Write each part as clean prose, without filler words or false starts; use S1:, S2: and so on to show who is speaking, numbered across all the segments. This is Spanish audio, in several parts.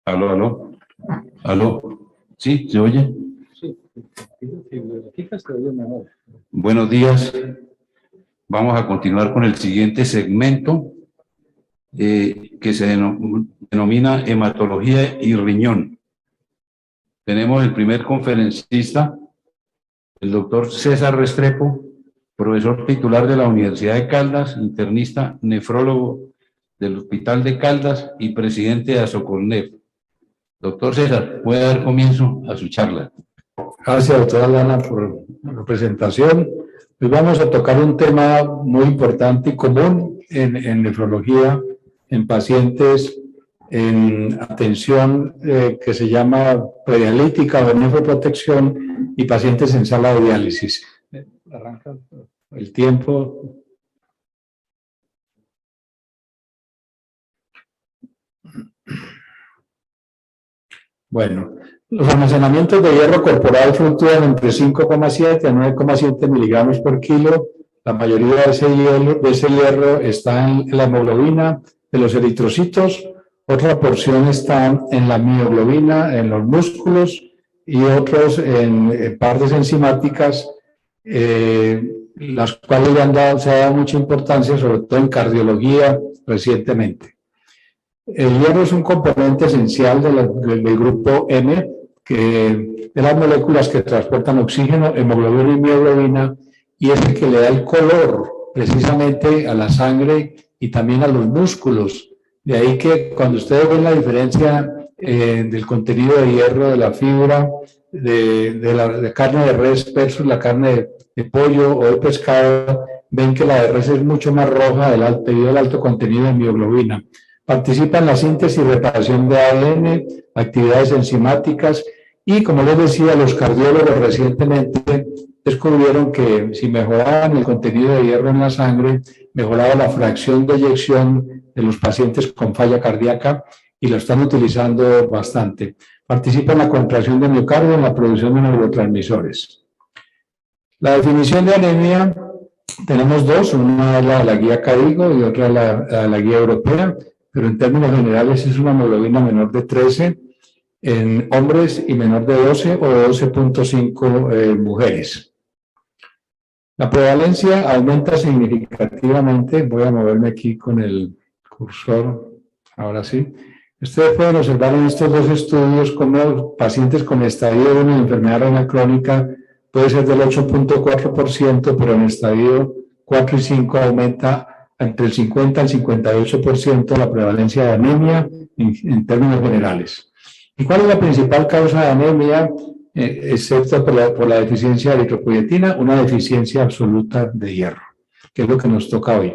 S1: Aló, aló, aló. ¿Sí? ¿Se oye?
S2: Sí, fíjate que oye mejor.
S1: Buenos días. Vamos a continuar con el siguiente segmento que se denomina hematología y riñón. Tenemos el primer conferencista, el doctor César Restrepo, profesor titular de la Universidad de Caldas, internista, nefrólogo del Hospital de Caldas y presidente de Asocolnef. Doctor César, puede dar comienzo a su charla.
S2: Gracias, doctora Lana, por la presentación. Hoy vamos a tocar un tema muy importante y común en nefrología, en pacientes en atención que se llama predialítica o nefroprotección y pacientes en sala de diálisis. Arranca el tiempo. Bueno, los almacenamientos de hierro corporal fluctúan entre 5,7 a 9,7 miligramos por kilo. La mayoría de ese hierro está en la hemoglobina de los eritrocitos, otra porción está en la mioglobina, en los músculos, y otros en partes enzimáticas, las cuales se ha dado mucha importancia, sobre todo en cardiología recientemente. El hierro es un componente esencial del grupo M, de las moléculas que transportan oxígeno, hemoglobina y mioglobina, y es el que le da el color precisamente a la sangre y también a los músculos. De ahí que cuando ustedes ven la diferencia del contenido de hierro de la fibra de carne de res versus la carne de pollo o de pescado, ven que la de res es mucho más roja debido al alto contenido de mioglobina. Participa en la síntesis y reparación de ADN, actividades enzimáticas y, como les decía, los cardiólogos recientemente descubrieron que si mejoraban el contenido de hierro en la sangre, mejoraba la fracción de eyección de los pacientes con falla cardíaca y lo están utilizando bastante. Participa en la contracción del miocardio, en la producción de neurotransmisores. La definición de anemia, tenemos dos, una es la guía CADIGO y otra la guía europea, pero en términos generales es una hemoglobina menor de 13 en hombres y menor de 12 o 12.5 mujeres. La prevalencia aumenta significativamente. Voy a moverme aquí con el cursor, ahora sí. Ustedes pueden observar en estos dos estudios cómo pacientes con estadio 1 de enfermedad renal crónica puede ser del 8.4%, pero en estadio 4 y 5 aumenta entre el 50 al 58% la prevalencia de anemia en términos generales. ¿Y cuál es la principal causa de anemia, excepto por la deficiencia de eritropoyetina? Una deficiencia absoluta de hierro, que es lo que nos toca hoy.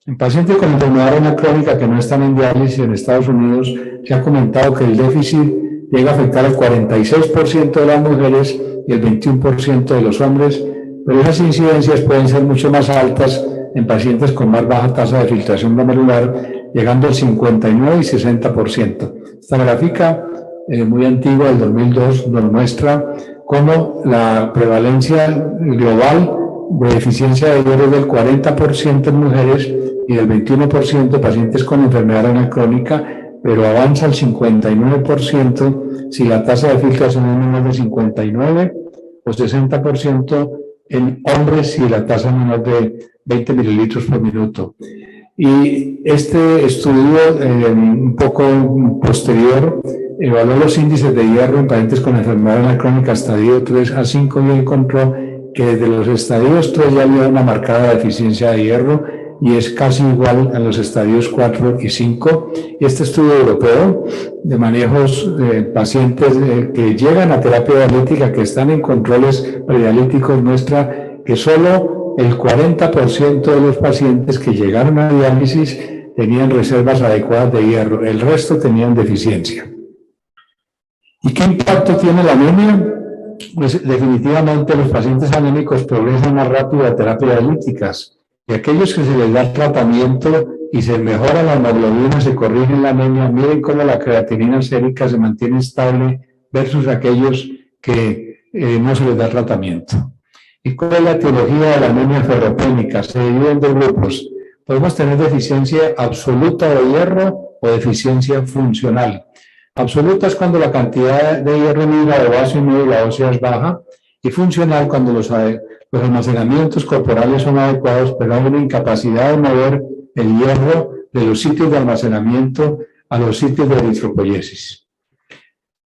S2: En pacientes con enfermedad renal crónica que no están en diálisis en Estados Unidos, se ha comentado que el déficit llega a afectar al 46% de las mujeres y el 21% de los hombres, pero esas incidencias pueden ser mucho más altas en pacientes con más baja tasa de filtración glomerular, llegando al 59 y 60%. Esta gráfica, muy antigua, del 2002, nos muestra cómo la prevalencia global de deficiencia de hierro es del 40% en mujeres y del 21% de pacientes con enfermedad renal crónica, pero avanza al 59% si la tasa de filtración es menor de 59 o 60% en hombres si la tasa es menor de 20 mililitros por minuto. Y este estudio, un poco posterior, evaluó los índices de hierro en pacientes con enfermedad renal crónica estadio 3 a 5 y encontró que desde los estadios 3 ya había una marcada deficiencia de hierro y es casi igual a los estadios 4 y 5. Y este estudio europeo de manejos de pacientes que llegan a terapia dialítica, que están en controles predialíticos, muestra que solo el 40% de los pacientes que llegaron a diálisis tenían reservas adecuadas de hierro, el resto tenían deficiencia. ¿Y qué impacto tiene la anemia? Pues definitivamente los pacientes anémicos progresan más rápido a terapias dialíticas y aquellos que se les da tratamiento y se mejora la hemoglobina, se corrige la anemia, miren cómo la creatinina sérica se mantiene estable versus aquellos que no se les da tratamiento. ¿Y cuál es la etiología de la anemia ferropénica? Se divide en dos grupos. Podemos tener deficiencia absoluta de hierro o deficiencia funcional. Absoluta es cuando la cantidad de hierro en hígado, vaso y médula ósea es baja, y funcional cuando los almacenamientos corporales son adecuados, pero hay una incapacidad de mover el hierro de los sitios de almacenamiento a los sitios de eritropoyesis.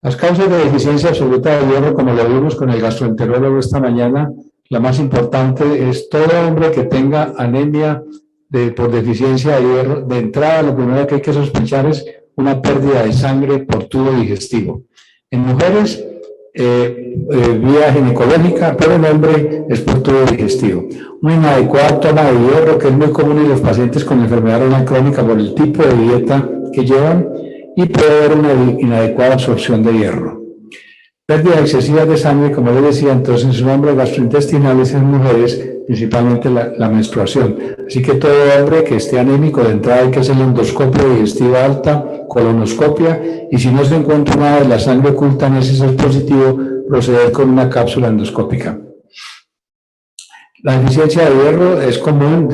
S2: Las causas de deficiencia absoluta de hierro, como lo vimos con el gastroenterólogo esta mañana, la más importante es todo hombre que tenga anemia por deficiencia de hierro. De entrada, lo primero que hay que sospechar es una pérdida de sangre por tubo digestivo. En mujeres, vía ginecológica, pero en hombre es por tubo digestivo. Una inadecuada toma de hierro, que es muy común en los pacientes con enfermedad renal crónica por el tipo de dieta que llevan, y puede haber una inadecuada absorción de hierro. Pérdida excesiva de sangre, como les decía, entonces en hombres gastrointestinales, en mujeres, principalmente la menstruación. Así que todo hombre que esté anémico, de entrada hay que hacer endoscopia digestiva alta, colonoscopia, y si no se encuentra nada de la sangre oculta en ese ser positivo, proceder con una cápsula endoscópica. La deficiencia de hierro es común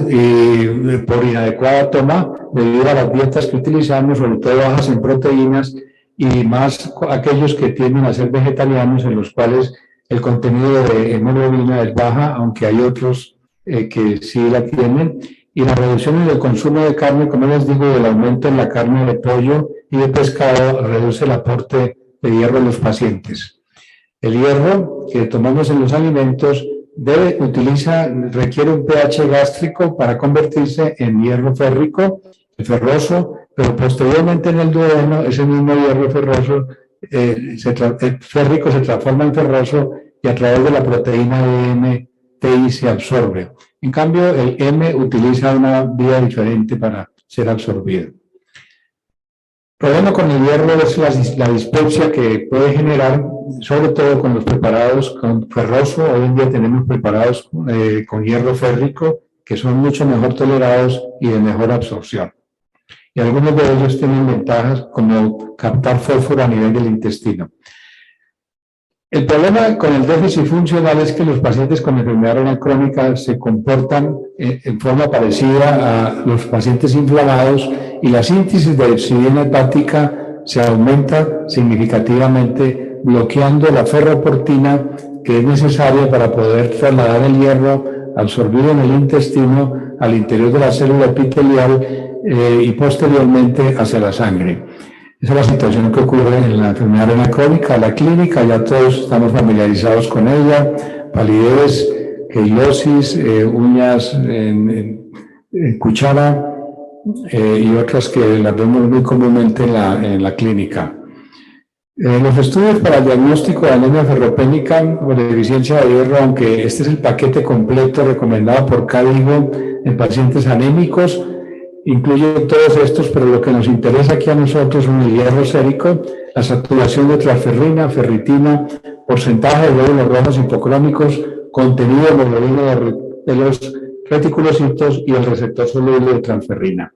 S2: por inadecuada toma debido a las dietas que utilizamos, sobre todo bajas en proteínas, y más aquellos que tienden a ser vegetarianos, en los cuales el contenido de hemoglobina es baja, aunque hay otros que sí la tienen, y la reducción en el consumo de carne, como les digo, el aumento en la carne de pollo y de pescado reduce el aporte de hierro en los pacientes. El hierro que tomamos en los alimentos requiere un pH gástrico para convertirse en hierro férrico, ferroso, pero posteriormente en el duodeno ese mismo hierro ferroso, férrico se transforma en ferroso y a través de la proteína DMTI se absorbe. En cambio, el M utiliza una vía diferente para ser absorbido. El problema con el hierro es la dispepsia que puede generar, sobre todo con los preparados con ferroso. Hoy en día tenemos preparados con hierro férrico que son mucho mejor tolerados y de mejor absorción. Y algunos de ellos tienen ventajas como captar fósforo a nivel del intestino. El problema con el déficit funcional es que los pacientes con enfermedad renal crónica se comportan en forma parecida a los pacientes inflamados y la síntesis de epsidina hepática se aumenta significativamente, bloqueando la ferroportina que es necesaria para poder trasladar el hierro absorbido en el intestino al interior de la célula epitelial y posteriormente hacia la sangre. Esa es la situación que ocurre en la enfermedad renal crónica. La clínica, ya todos estamos familiarizados con ella: palidez, queilosis, uñas en cuchara y otras que las vemos muy comúnmente en la clínica. Los estudios para el diagnóstico de anemia ferropénica o de deficiencia de hierro, aunque este es el paquete completo recomendado por CADIGO en pacientes anémicos, incluyen todos estos, pero lo que nos interesa aquí a nosotros son el hierro sérico, la saturación de transferrina, ferritina, porcentaje de glóbulos rojos hipocrómicos, contenido de hemoglobina de los reticulocitos y el receptor soluble de transferrina.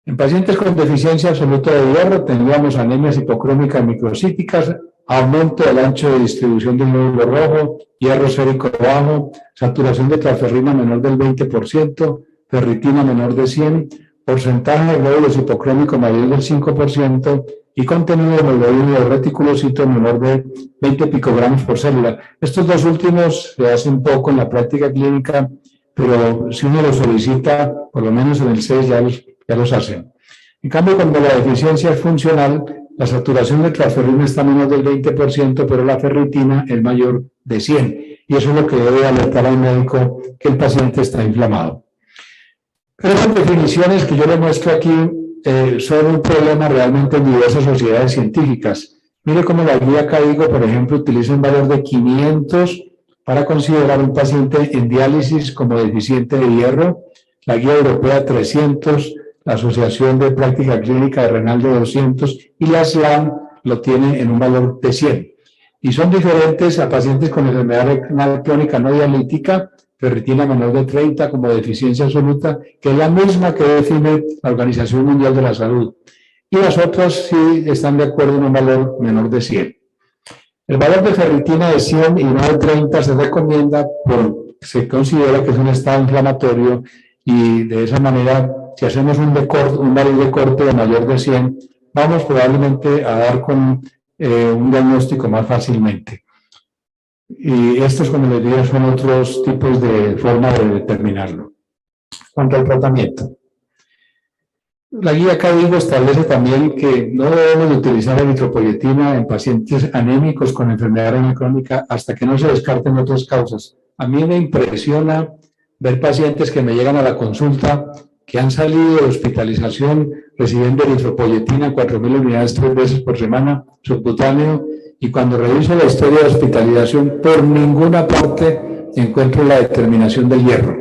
S2: En pacientes con deficiencia absoluta de hierro tendríamos anemias hipocrómicas microcíticas, aumento del ancho de distribución del glóbulo rojo, hierro sérico bajo, saturación de transferrina menor del 20%, ferritina menor de 100, porcentaje de glóbulos hipocrómicos mayor del 5% y contenido de hemoglobina de reticulocitos menor de 20 picogramos por célula. Estos dos últimos se hacen poco en la práctica clínica, pero si uno los solicita, por lo menos en el CES ya los hacen. En cambio, cuando la deficiencia es funcional, la saturación de transferrina está menor del 20%, pero la ferritina es mayor de 100. Y eso es lo que debe alertar al médico que el paciente está inflamado. Pero esas definiciones que yo le muestro aquí son un problema realmente en diversas sociedades científicas. Mire cómo la guía CADIGO, por ejemplo, utiliza un valor de 500 para considerar un paciente en diálisis como deficiente de hierro, la guía europea 300, la Asociación de Práctica Clínica de Renal de 200 y la SLAM lo tiene en un valor de 100. Y son diferentes a pacientes con enfermedad renal crónica no dialítica, ferritina menor de 30 como deficiencia absoluta, que es la misma que define la Organización Mundial de la Salud. Y las otras sí están de acuerdo en un valor menor de 100. El valor de ferritina de 100 y no de 30 se recomienda porque se considera que es un estado inflamatorio y de esa manera, si hacemos un valor de corte de mayor de 100, vamos probablemente a dar con un diagnóstico más fácilmente. Y estos, como les digo, son otros tipos de forma de determinarlo. Cuanto al tratamiento. La guía CADIGO establece también que no debemos de utilizar eritropoyetina en pacientes anémicos con enfermedad renal crónica hasta que no se descarten otras causas. A mí me impresiona ver pacientes que me llegan a la consulta que han salido de hospitalización recibiendo eritropoyetina 4.000 unidades 3 veces por semana, subcutáneo, y cuando reviso la historia de hospitalización, por ninguna parte encuentro la determinación del hierro,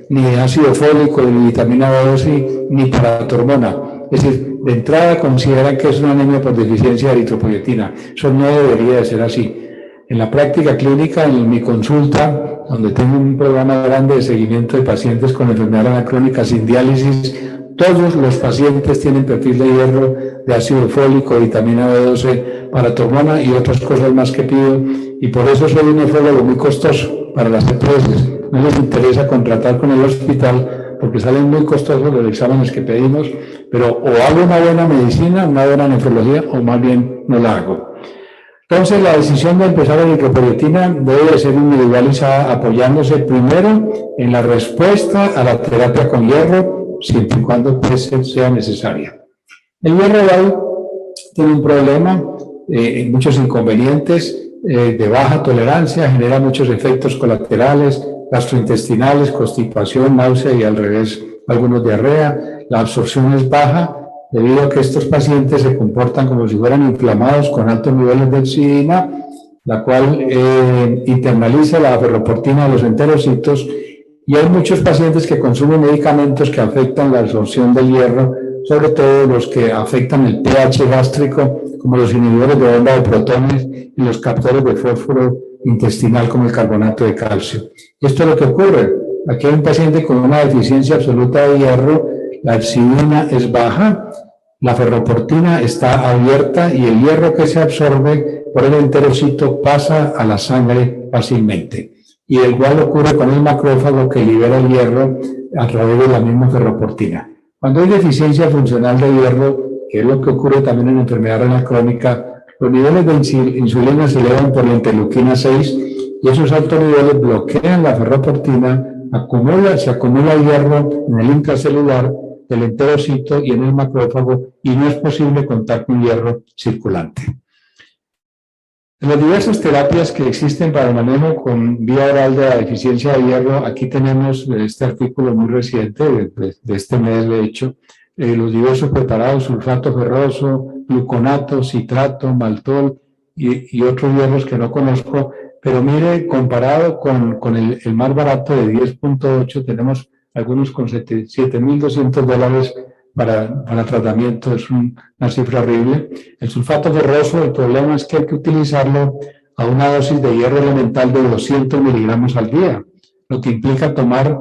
S2: ni de ácido fólico, ni vitamina B12, ni paratormona. Es decir, de entrada consideran que es una anemia por deficiencia de eritropoyetina. Eso no debería de ser así. En la práctica clínica, en mi consulta, donde tengo un programa grande de seguimiento de pacientes con enfermedad renal crónica sin diálisis, todos los pacientes tienen perfil de hierro, de ácido fólico, vitamina B12, paratormona y otras cosas más que pido, y por eso soy un nefrólogo muy costoso para las EPS. No les interesa contratar con el hospital porque salen muy costosos los exámenes que pedimos, pero o hago una buena medicina, una buena nefrología, o más bien no la hago. Entonces, la decisión de empezar la eritropoyetina debe de ser individualizada, apoyándose primero en la respuesta a la terapia con hierro, siempre y cuando sea necesaria. El hierro igual tiene un problema, muchos inconvenientes, de baja tolerancia, genera muchos efectos colaterales, gastrointestinales, constipación, náusea y al revés, algunos diarrea. La absorción es baja debido a que estos pacientes se comportan como si fueran inflamados con altos niveles de hepcidina, la cual internaliza la ferroportina de los enterocitos, y hay muchos pacientes que consumen medicamentos que afectan la absorción del hierro, sobre todo los que afectan el pH gástrico, como los inhibidores de bomba de protones y los captores de fósforo intestinal, como el carbonato de calcio. Esto es lo que ocurre. Aquí hay un paciente con una deficiencia absoluta de hierro, la hepcidina es baja, la ferroportina está abierta y el hierro que se absorbe por el enterocito pasa a la sangre fácilmente. Y el igual ocurre con el macrófago que libera el hierro a través de la misma ferroportina. Cuando hay deficiencia funcional de hierro, que es lo que ocurre también en enfermedad renal crónica, los niveles de insulina se elevan por la interleuquina 6 y esos altos niveles bloquean la ferroportina, se acumula hierro en el intracelular del enterocito y en el macrófago y no es posible contar con hierro circulante. En las diversas terapias que existen para el manejo con vía oral de la deficiencia de hierro, aquí tenemos este artículo muy reciente, de este mes de hecho, los diversos preparados, sulfato ferroso, gluconato, citrato, maltol y otros hierros que no conozco, pero mire, comparado con el más barato de 10.8, tenemos algunos con $7.200 para tratamiento, es una cifra horrible. El sulfato ferroso, el problema es que hay que utilizarlo a una dosis de hierro elemental de 200 miligramos al día, lo que implica tomar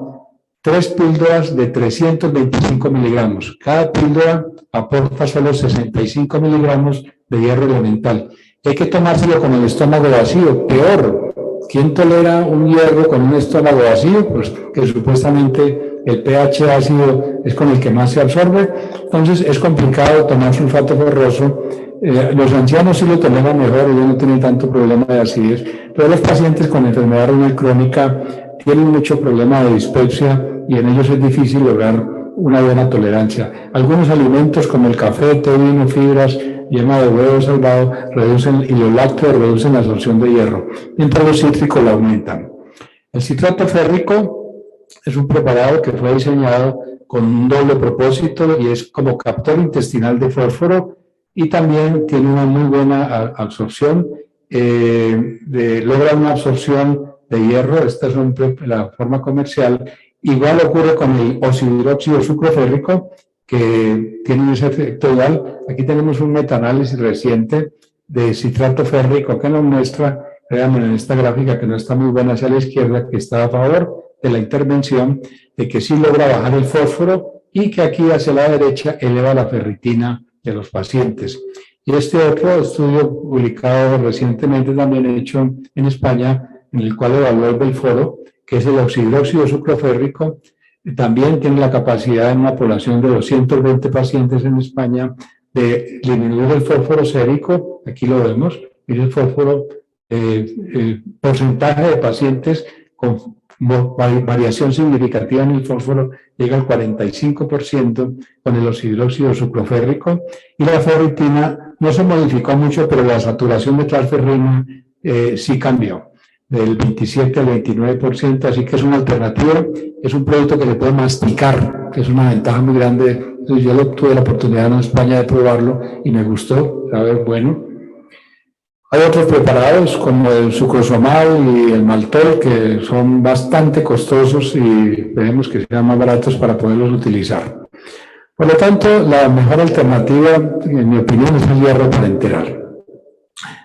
S2: 3 píldoras de 325 miligramos. Cada píldora aporta solo 65 miligramos de hierro elemental. Hay que tomárselo con el estómago vacío, peor. ¿Quién tolera un hierro con un estómago vacío? Pues que supuestamente el pH ácido es con el que más se absorbe, entonces es complicado tomar sulfato ferroso. Los ancianos sí lo toleran mejor, ellos no tienen tanto problema de acidez, pero los pacientes con enfermedad renal crónica tienen mucho problema de dispepsia y en ellos es difícil lograr una buena tolerancia. Algunos alimentos como el café, té, vino, fibras, yema de huevo salvado y los lácteos reducen la absorción de hierro, mientras los cítricos la aumentan. El citrato férrico es un preparado que fue diseñado con un doble propósito y es como captor intestinal de fósforo y también tiene una muy buena absorción, logra una absorción de hierro. Esta es la forma comercial. Igual ocurre con el oxidróxido sucroférrico, que tiene ese efecto igual. Aquí tenemos un metaanálisis reciente de citrato férrico que nos muestra, veamos en esta gráfica que no está muy buena hacia la izquierda, que está a favor de la intervención, de que sí logra bajar el fósforo y que aquí hacia la derecha eleva la ferritina de los pacientes. Y este otro estudio publicado recientemente también hecho en España, en el cual evaluó el Belforo, que es el oxidróxido sucroférrico, también tiene la capacidad en una población de 220 pacientes en España de disminuir el fósforo sérico, aquí lo vemos, mire el fósforo, porcentaje de pacientes con variación significativa en el fósforo llega al 45% con el oxidróxido sucroférrico, y la ferritina no se modificó mucho, pero la saturación de transferrina sí cambió, del 27 al 29%, así que es una alternativa, es un producto que se puede masticar, que es una ventaja muy grande. Yo tuve la oportunidad en España de probarlo y me gustó, sabe bueno. Hay otros preparados como el sucrosomal y el maltol que son bastante costosos y veremos que sean más baratos para poderlos utilizar. Por lo tanto, la mejor alternativa, en mi opinión, es el hierro parenteral.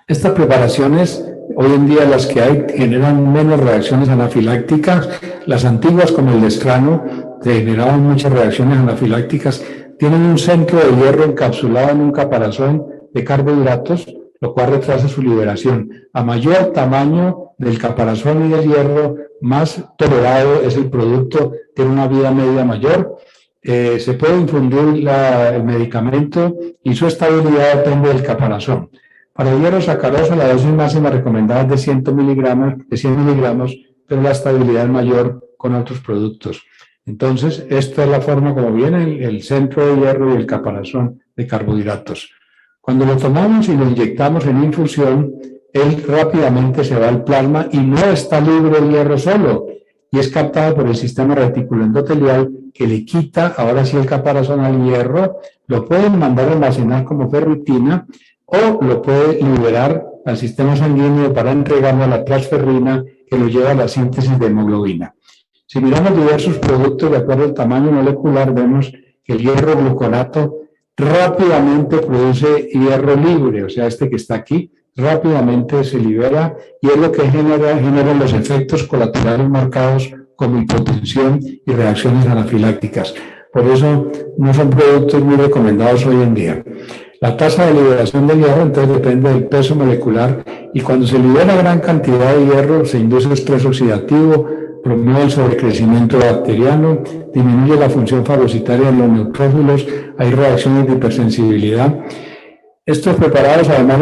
S2: Estas preparaciones, hoy en día las que hay, generan menos reacciones anafilácticas. Las antiguas, como el destrano, generaban muchas reacciones anafilácticas. Tienen un centro de hierro encapsulado en un caparazón de carbohidratos, lo cual retrasa su liberación. A mayor tamaño del caparazón y del hierro, más tolerado es el producto, tiene una vida media mayor. Se puede infundir el medicamento y su estabilidad depende del caparazón. Para el hierro sacarosa, la dosis máxima recomendada es de 100 miligramos, pero la estabilidad es mayor con otros productos. Entonces, esta es la forma como viene el centro de hierro y el caparazón de carbohidratos. Cuando lo tomamos y lo inyectamos en infusión, él rápidamente se va al plasma y no está libre el hierro solo, y es captado por el sistema reticuloendotelial que le quita, ahora sí, el caparazón al hierro, lo pueden mandar a almacenar como ferritina o lo puede liberar al sistema sanguíneo para entregarlo a la transferrina que lo lleva a la síntesis de hemoglobina. Si miramos diversos productos de acuerdo al tamaño molecular, vemos que el hierro gluconato rápidamente produce hierro libre, o sea, este que está aquí, rápidamente se libera y es lo que genera los efectos colaterales marcados como hipotensión y reacciones anafilácticas. Por eso no son productos muy recomendados hoy en día. La tasa de liberación del hierro entonces depende del peso molecular y cuando se libera gran cantidad de hierro se induce estrés oxidativo, promueve el sobrecrecimiento bacteriano, disminuye la función fagocitaria de los neutrófilos, hay reacciones de hipersensibilidad. Estos preparados, además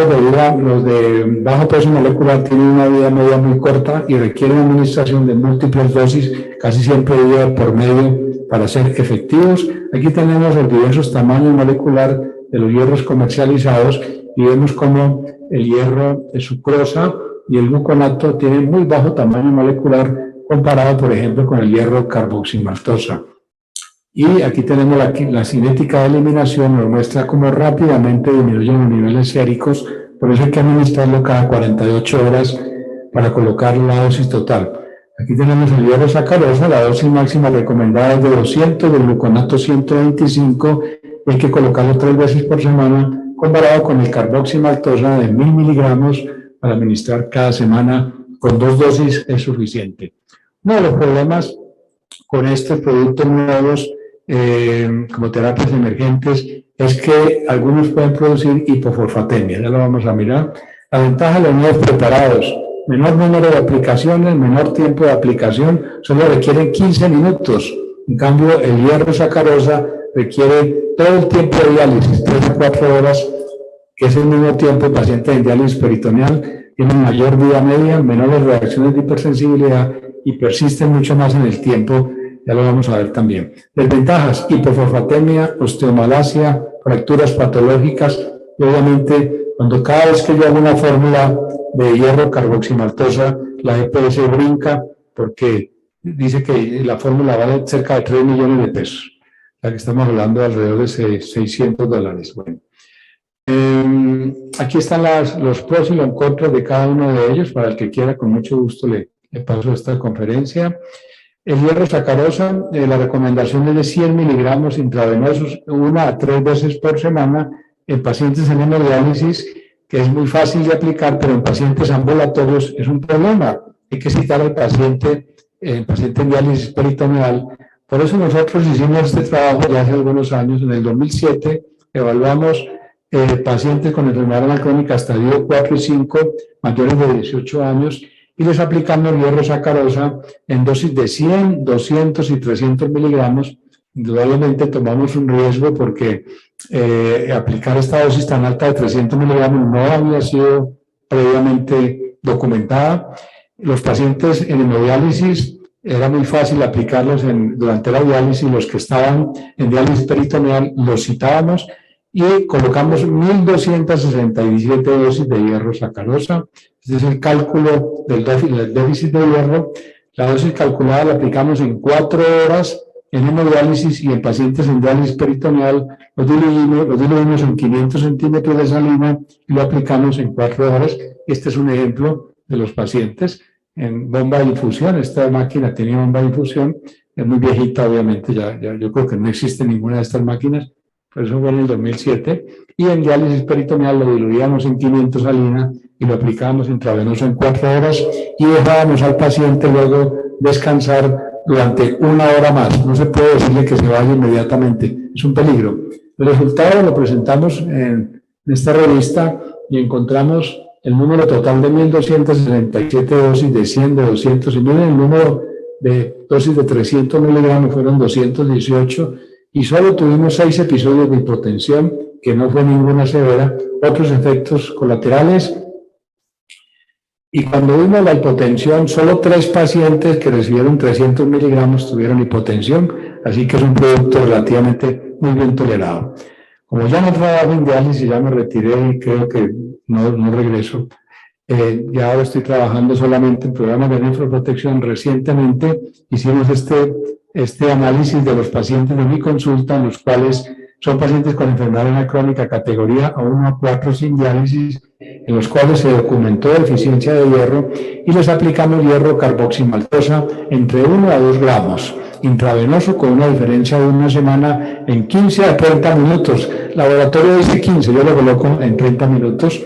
S2: los de bajo peso molecular, tienen una vida media muy corta y requieren administración de múltiples dosis, casi siempre día por medio, para ser efectivos. Aquí tenemos los diversos tamaños molecular de los hierros comercializados y vemos cómo el hierro de sucrosa y el gluconato tienen muy bajo tamaño molecular comparado, por ejemplo, con el hierro carboximaltosa. Y aquí tenemos la cinética de eliminación, nos muestra cómo rápidamente disminuyen los niveles séricos, por eso hay que administrarlo cada 48 horas para colocar la dosis total. Aquí tenemos el hierro sacarosa, la dosis máxima recomendada es de 200, del gluconato 125, y hay que colocarlo 3 veces por semana, comparado con el carboximaltosa de 1000 miligramos para administrar cada semana, con 2 dosis es suficiente. Uno de los problemas con estos productos nuevos, como terapias emergentes, es que algunos pueden producir hipofosfatemia, ya lo vamos a mirar. La ventaja de los nuevos preparados, menor número de aplicaciones, menor tiempo de aplicación, solo requieren 15 minutos. En cambio, el hierro sacarosa requiere todo el tiempo de diálisis, 3 a 4 horas, que es el mismo tiempo el paciente en diálisis peritoneal, tiene mayor vida media, menores reacciones de hipersensibilidad y persisten mucho más en el tiempo, ya lo vamos a ver también. Desventajas: hipofosfatemia, osteomalacia, fracturas patológicas, y obviamente cuando cada vez que yo hago una fórmula de hierro carboximaltosa, la EPS brinca porque dice que la fórmula vale cerca de 3 millones de pesos, ya que estamos hablando de alrededor de $600. Bueno. Aquí están los pros y los contras de cada uno de ellos. Para el que quiera, con mucho gusto le paso esta conferencia. El hierro sacarosa, la recomendación es de 100 miligramos intravenosos 1 a 3 veces por semana en pacientes en hemodiálisis, que es muy fácil de aplicar, pero en pacientes ambulatorios es un problema. Hay que citar al paciente, en diálisis peritoneal. Por eso nosotros hicimos este trabajo ya hace algunos años. En el 2007 evaluamos pacientes con enfermedad renal crónica estadio 4 y 5, mayores de 18 años, y les aplicamos hierro sacarosa en dosis de 100, 200 y 300 miligramos indudablemente tomamos un riesgo porque aplicar esta dosis tan alta de 300 miligramos no había sido previamente documentada. Los pacientes en hemodiálisis era muy fácil aplicarlos durante la diálisis. Los que estaban en diálisis peritoneal los citábamos y colocamos 1.267 dosis de hierro sacarosa. Este es el cálculo del déficit de hierro. La dosis calculada la aplicamos en 4 horas en hemodiálisis, y en pacientes en diálisis peritoneal los diluimos en 500 centímetros de salina y lo aplicamos en 4 horas. Este es un ejemplo de los pacientes en bomba de infusión. Esta máquina tenía bomba de infusión, es muy viejita obviamente, yo creo que no existe ninguna de estas máquinas, pero eso fue en el 2007, y en diálisis peritoneal lo diluíamos en 500 salina y lo aplicábamos intravenoso en 4 horas y dejábamos al paciente luego descansar durante 1 hora más. No se puede decirle que se vaya inmediatamente, es un peligro. El resultado lo presentamos en esta revista y encontramos el número total de 1.267 dosis de 100, de 200, y miren el número de dosis de 300 miligramos fueron 218, y solo tuvimos 6 episodios de hipotensión, que no fue ninguna severa, otros efectos colaterales. Y cuando vimos la hipotensión, solo 3 pacientes que recibieron 300 miligramos tuvieron hipotensión, así que es un producto relativamente muy bien tolerado. Como ya no trabajo en diálisis, ya me retiré y creo que no regreso. Ya ahora estoy trabajando solamente en programas de nefroprotección. Recientemente hicimos este análisis de los pacientes de mi consulta, en los cuales son pacientes con enfermedad renal crónica categoría A1 a 4 sin diálisis, en los cuales se documentó deficiencia de hierro, y les aplicamos hierro carboximaltosa entre 1 a 2 gramos, intravenoso, con una diferencia de 1 semana, en 15 a 30 minutos. Laboratorio dice 15, yo lo coloco en 30 minutos.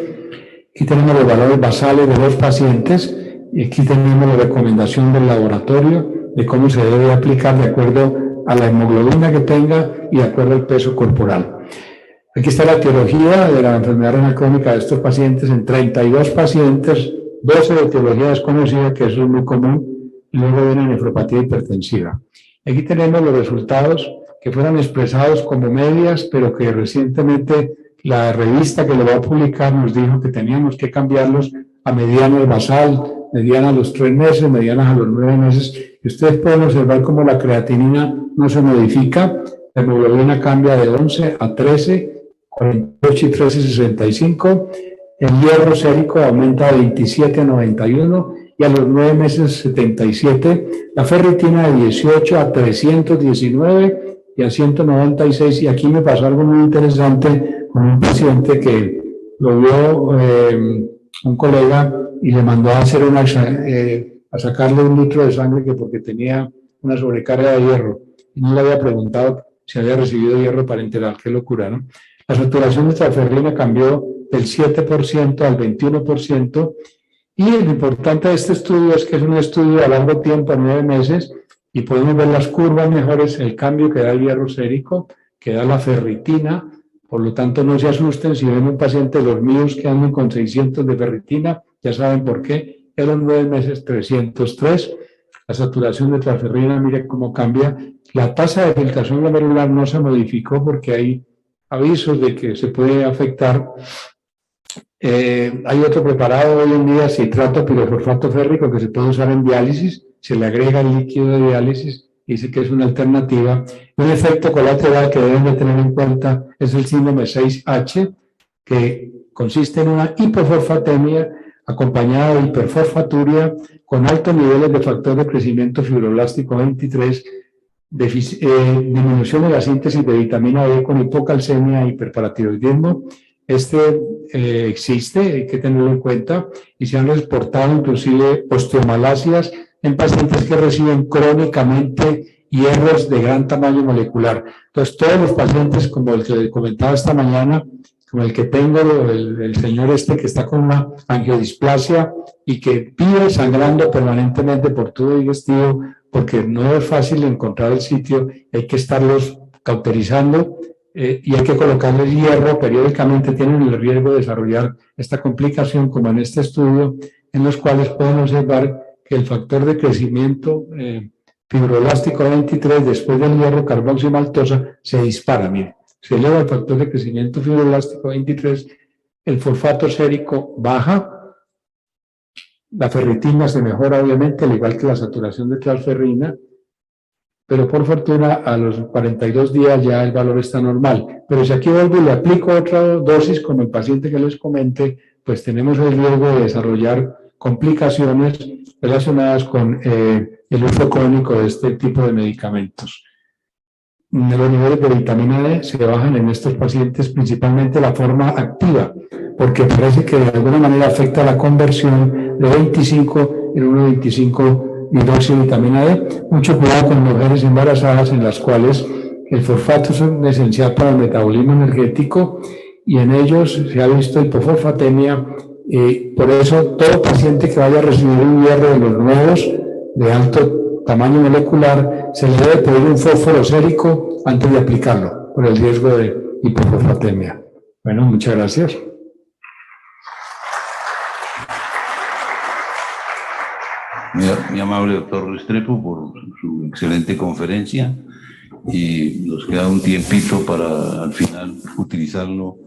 S2: Aquí tenemos los valores basales de los pacientes, y aquí tenemos la recomendación del laboratorio de cómo se debe aplicar de acuerdo a la hemoglobina que tenga y de acuerdo al peso corporal. Aquí está la etiología de la enfermedad renal crónica de estos pacientes. En 32 pacientes, 12 de etiología desconocida, que eso es muy común, y luego viene nefropatía hipertensiva. Aquí tenemos los resultados que fueron expresados como medias, pero que recientemente la revista que lo va a publicar nos dijo que teníamos que cambiarlos a medianas basal, medianas a los 3 meses, medianas a los 9 meses. Y ustedes pueden observar cómo la creatinina no se modifica, la hemoglobina cambia de 11 a 13, 48 y 13,65, el hierro sérico aumenta de 27 a 91 y a los 9 meses 77, la ferritina de 18 a 319 y a 196. Y aquí me pasó algo muy interesante con un paciente que lo vio un colega y le mandó a hacer a sacarle 1 litro de sangre, que porque tenía una sobrecarga de hierro, y no le había preguntado si había recibido hierro parenteral. Qué locura, ¿no? La saturación de transferrina cambió del 7% al 21%, y lo importante de este estudio es que es un estudio a largo tiempo, a 9 meses, y podemos ver las curvas mejores, el cambio que da el hierro sérico, que da la ferritina. Por lo tanto, no se asusten si ven un paciente de los míos que andan con 600 de ferritina, ya saben por qué. En los 9 meses 303. La saturación de transferrina, mire cómo cambia. La tasa de filtración glomerular no se modificó porque hay avisos de que se puede afectar. Hay otro preparado hoy en día, citrato pirofosfato férrico, que se puede usar en diálisis. Se le agrega el líquido de diálisis, dice que es una alternativa. Un efecto colateral que deben de tener en cuenta es el síndrome 6H, que consiste en una hipofosfatemia acompañada de hiperfosfaturia con altos niveles de factor de crecimiento fibroblástico 23, disminución de la síntesis de vitamina D con hipocalcemia e hiperparatiroidismo. Existe, hay que tenerlo en cuenta, y se han reportado inclusive osteomalasias en pacientes que reciben crónicamente hierros de gran tamaño molecular. Entonces, todos los pacientes, como el que comentaba esta mañana, como el que tengo, el señor que está con una angiodisplasia y que vive sangrando permanentemente por tubo digestivo, porque no es fácil encontrar el sitio, hay que estarlos cauterizando y hay que colocarles hierro periódicamente. Tienen el riesgo de desarrollar esta complicación, como en este estudio, en los cuales pueden observar que el factor de crecimiento fibroelástico 23 después del hierro carboximaltosa se dispara, mire. Se eleva el factor de crecimiento fibroelástico 23, el fosfato sérico baja, la ferritina se mejora obviamente, al igual que la saturación de transferrina, pero por fortuna a los 42 días ya el valor está normal. Pero si aquí vuelvo y le aplico otra dosis, como el paciente que les comente, pues tenemos el riesgo de desarrollar complicaciones relacionadas con el uso crónico de este tipo de medicamentos. Los niveles de vitamina D se bajan en estos pacientes, principalmente la forma activa, porque parece que de alguna manera afecta la conversión de 25 en 1,25 hidróxido de vitamina D. Mucho cuidado con mujeres embarazadas en las cuales el fosfato es esencial para el metabolismo energético y en ellos se ha visto hipofosfatemia. Por eso todo paciente que vaya a recibir un hierro de los nuevos de alto tamaño molecular se le debe pedir un fósforo sérico antes de aplicarlo por el riesgo de hipofosfatemia. Bueno, muchas gracias.
S1: Muy amable doctor Restrepo por su excelente conferencia y nos queda un tiempito para al final utilizarlo